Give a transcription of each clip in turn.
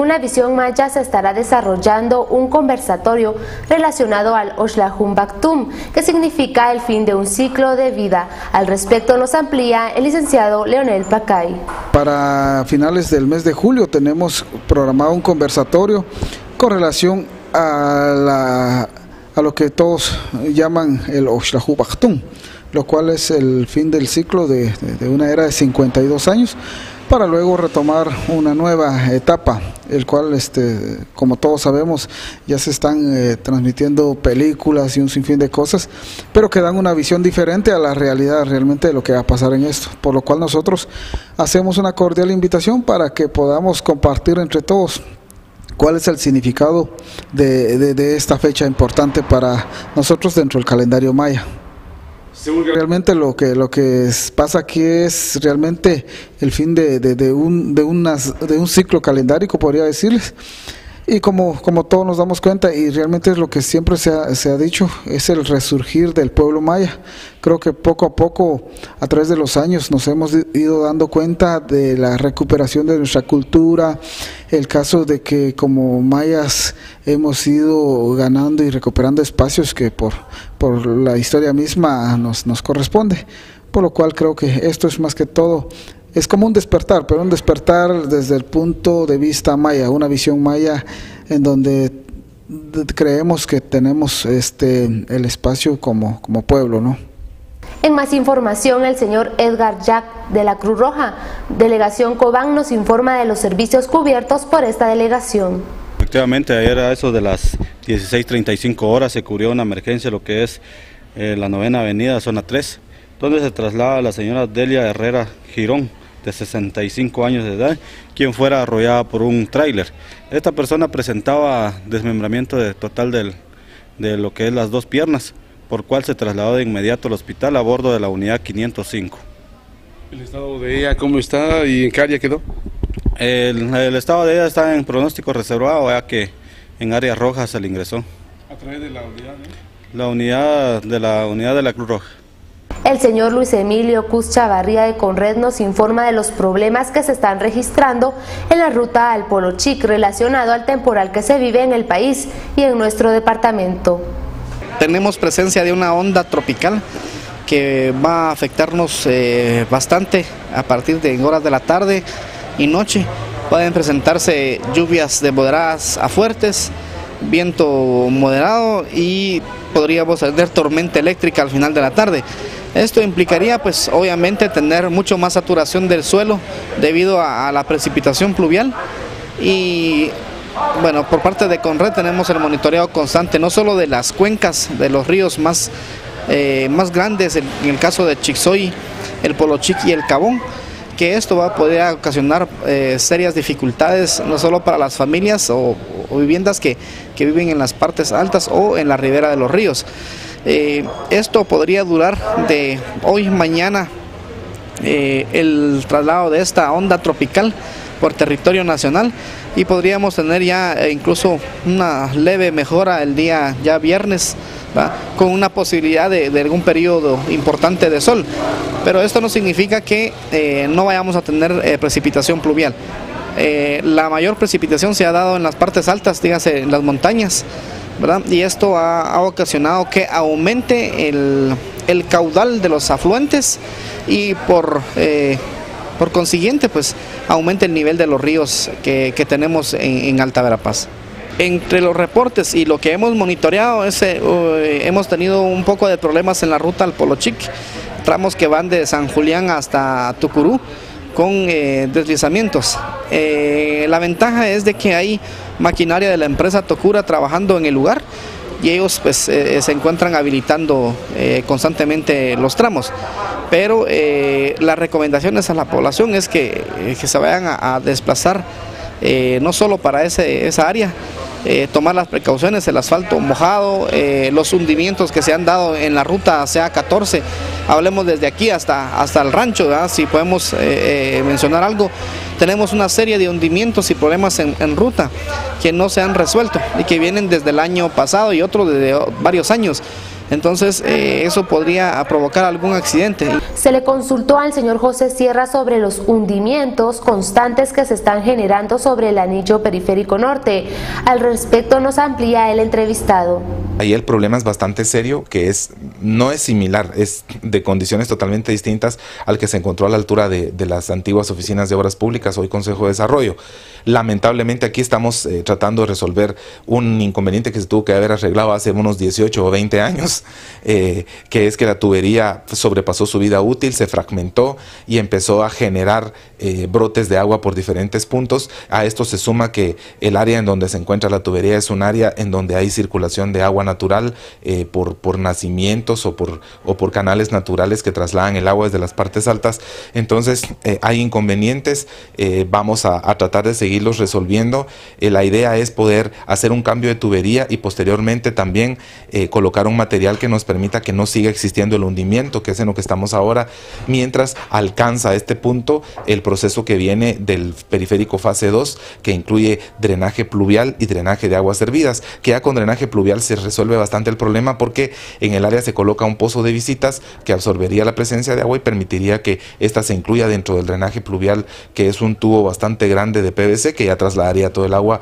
una visión maya se estará desarrollando un conversatorio relacionado al Oxlajuun Baktum, que significa el fin de un ciclo de vida. Al respecto nos amplía el licenciado Leonel Pacay. Para finales del mes de julio tenemos programado un conversatorio con relación a lo que todos llaman el Oxlajuun Baktum, lo cual es el fin del ciclo de una era de 52 años, para luego retomar una nueva etapa, el cual, como todos sabemos, ya se están transmitiendo películas y un sinfín de cosas, pero que dan una visión diferente a la realidad realmente de lo que va a pasar en esto, por lo cual nosotros hacemos una cordial invitación para que podamos compartir entre todos cuál es el significado de esta fecha importante para nosotros dentro del calendario maya. Realmente lo que pasa aquí es realmente el fin de un ciclo calendárico, podría decirles, y como todos nos damos cuenta, y realmente es lo que siempre se ha dicho, es el resurgir del pueblo maya. Creo que poco a poco, a través de los años, nos hemos ido dando cuenta de la recuperación de nuestra cultura, el caso de que como mayas hemos ido ganando y recuperando espacios que por la historia misma nos corresponde, por lo cual creo que esto es más que todo, es como un despertar, pero un despertar desde el punto de vista maya, una visión maya en donde creemos que tenemos el espacio como pueblo, ¿no? En más información, el señor Edgar Jack de la Cruz Roja, Delegación Cobán, nos informa de los servicios cubiertos por esta delegación. Efectivamente, ayer a eso de las 16:35 horas se cubrió una emergencia, lo que es la 9ª Avenida, zona 3, donde se traslada a la señora Delia Herrera Girón, de 65 años de edad, quien fuera arrollada por un tráiler. Esta persona presentaba desmembramiento total de lo que es las dos piernas, por cual se trasladó de inmediato al hospital a bordo de la unidad 505. ¿El estado de ella cómo está y en qué área quedó? El estado de ella está en pronóstico reservado, ya que en área roja se le ingresó. ¿A través de la unidad? La unidad de la Cruz Roja. El señor Luis Emilio Cus Chavarría de Conred nos informa de los problemas que se están registrando en la ruta al Polo Chic relacionado al temporal que se vive en el país y en nuestro departamento. Tenemos presencia de una onda tropical que va a afectarnos bastante a partir de horas de la tarde y noche. Pueden presentarse lluvias de moderadas a fuertes, viento moderado y podríamos tener tormenta eléctrica al final de la tarde. Esto implicaría pues obviamente tener mucho más saturación del suelo debido a la precipitación pluvial y bueno, por parte de Conred tenemos el monitoreo constante no solo de las cuencas de los ríos más grandes, en el caso de Chixoy, el Polo Chic y el Cabón, que esto va a poder ocasionar serias dificultades no solo para las familias o viviendas que viven en las partes altas o en la ribera de los ríos. Esto podría durar de hoy mañana el traslado de esta onda tropical por territorio nacional y podríamos tener ya incluso una leve mejora el día ya viernes, ¿va? Con una posibilidad de algún periodo importante de sol, pero esto no significa que no vayamos a tener precipitación pluvial. La mayor precipitación se ha dado en las partes altas, dígase en las montañas, ¿verdad? Y esto ha ocasionado que aumente el caudal de los afluentes y por consiguiente pues aumente el nivel de los ríos que tenemos en Alta Verapaz. Entre los reportes y lo que hemos monitoreado hemos tenido un poco de problemas en la ruta al Polo Chic, tramos que van de San Julián hasta Tucurú con deslizamientos. La ventaja es de que hay maquinaria de la empresa Tocura trabajando en el lugar y ellos pues se encuentran habilitando constantemente los tramos, pero las recomendaciones a la población es que se vayan a desplazar no solo para esa área, tomar las precauciones, el asfalto mojado, los hundimientos que se han dado en la ruta CA14, hablemos desde aquí hasta el rancho, ¿verdad? Si podemos mencionar algo, tenemos una serie de hundimientos y problemas en ruta que no se han resuelto y que vienen desde el año pasado y otros desde varios años. Entonces eso podría provocar algún accidente. Se le consultó al señor José Sierra sobre los hundimientos constantes que se están generando sobre el anillo periférico norte. Al respecto nos amplía el entrevistado. Ahí el problema es bastante serio, que no es similar, es de condiciones totalmente distintas al que se encontró a la altura de las antiguas oficinas de obras públicas, hoy Consejo de Desarrollo. Lamentablemente aquí estamos tratando de resolver un inconveniente que se tuvo que haber arreglado hace unos 18 o 20 años, que es que la tubería sobrepasó su vida útil, se fragmentó y empezó a generar brotes de agua por diferentes puntos. A esto se suma que el área en donde se encuentra la tubería es un área en donde hay circulación de agua natural por nacimientos o por canales naturales que trasladan el agua desde las partes altas. Entonces hay inconvenientes, vamos a tratar de seguirlos resolviendo. La idea es poder hacer un cambio de tubería y posteriormente también colocar un material que nos permita que no siga existiendo el hundimiento, que es en lo que estamos ahora, mientras alcanza este punto el proceso que viene del periférico fase 2, que incluye drenaje pluvial y drenaje de aguas hervidas, que ya con drenaje pluvial se resuelve bastante el problema porque en el área se coloca un pozo de visitas que absorbería la presencia de agua y permitiría que ésta se incluya dentro del drenaje pluvial, que es un tubo bastante grande de PVC que ya trasladaría todo el agua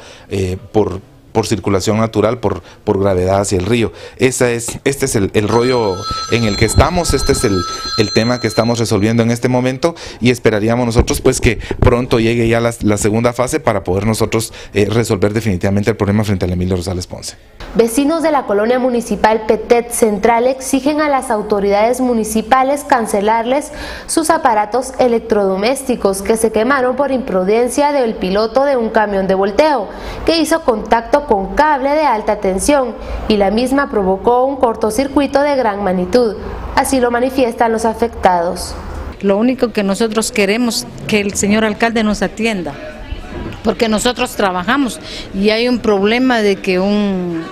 por circulación natural, por gravedad hacia el río. Este es el rollo en el que estamos, este es el tema que estamos resolviendo en este momento y esperaríamos nosotros pues que pronto llegue ya la segunda fase para poder nosotros resolver definitivamente el problema frente al Emilio Rosales Ponce. Vecinos de la colonia municipal Petén Central exigen a las autoridades municipales cancelarles sus aparatos electrodomésticos que se quemaron por imprudencia del piloto de un camión de volteo que hizo contacto con cable de alta tensión y la misma provocó un cortocircuito de gran magnitud. Así lo manifiestan los afectados. Lo único que nosotros queremos es que el señor alcalde nos atienda, porque nosotros trabajamos y hay un problema de que un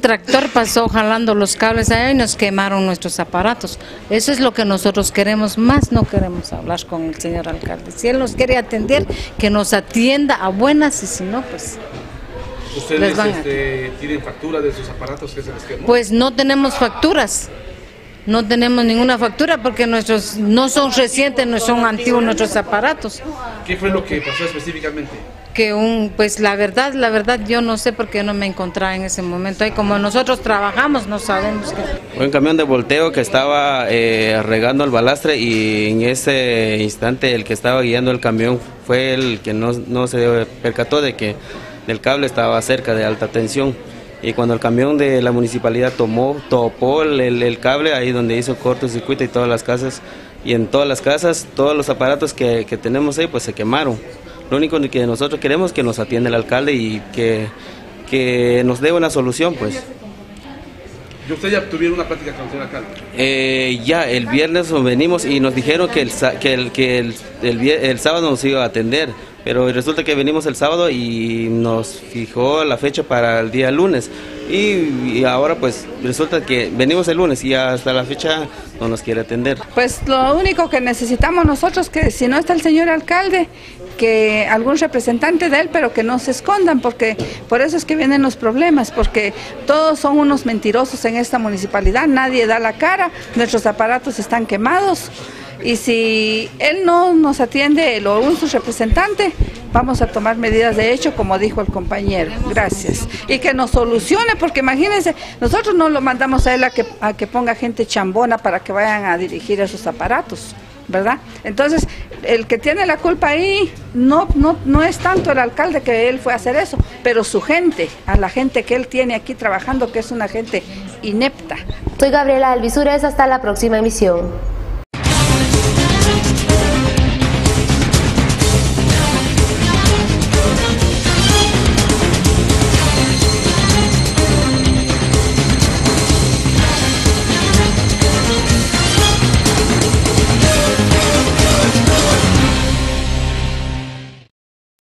tractor pasó jalando los cables allá y nos quemaron nuestros aparatos. Eso es lo que nosotros queremos, más no queremos hablar con el señor alcalde. Si él nos quiere atender, que nos atienda a buenas y si no, pues... ¿Ustedes tienen factura de sus aparatos que se les quemó? Pues no tenemos facturas. No tenemos ninguna factura porque nuestros no son recientes, no son antiguos nuestros aparatos. ¿Qué fue lo que pasó específicamente? Que pues la verdad yo no sé por qué no me encontraba en ese momento. Ahí como nosotros trabajamos no sabemos qué. Fue un camión de volteo que estaba regando el balastre y en ese instante el que estaba guiando el camión fue el que no se percató de que el cable estaba cerca de alta tensión. Y cuando el camión de la municipalidad topó el cable, ahí donde hizo cortocircuito y todas las casas, y en todas las casas, todos los aparatos que tenemos ahí, pues se quemaron. Lo único que nosotros queremos es que nos atienda el alcalde y que nos dé una solución, pues. ¿Y usted ya tuvieron una plática con el señor alcalde? Ya, el viernes venimos y nos dijeron que el sábado nos iba a atender. Pero resulta que venimos el sábado y nos fijó la fecha para el día lunes. Y ahora pues resulta que venimos el lunes y hasta la fecha no nos quiere atender. Pues lo único que necesitamos nosotros, que si no está el señor alcalde, que algún representante de él, pero que no se escondan, porque por eso es que vienen los problemas, porque todos son unos mentirosos en esta municipalidad, nadie da la cara, nuestros aparatos están quemados. Y si él no nos atiende o un su representante, vamos a tomar medidas de hecho, como dijo el compañero. Gracias. Y que nos solucione, porque imagínense, nosotros no lo mandamos a él a que ponga gente chambona para que vayan a dirigir esos aparatos, ¿verdad? Entonces, el que tiene la culpa ahí no es tanto el alcalde, que él fue a hacer eso, pero su gente, a la gente que él tiene aquí trabajando, que es una gente inepta. Soy Gabriela Alvisures, hasta la próxima emisión.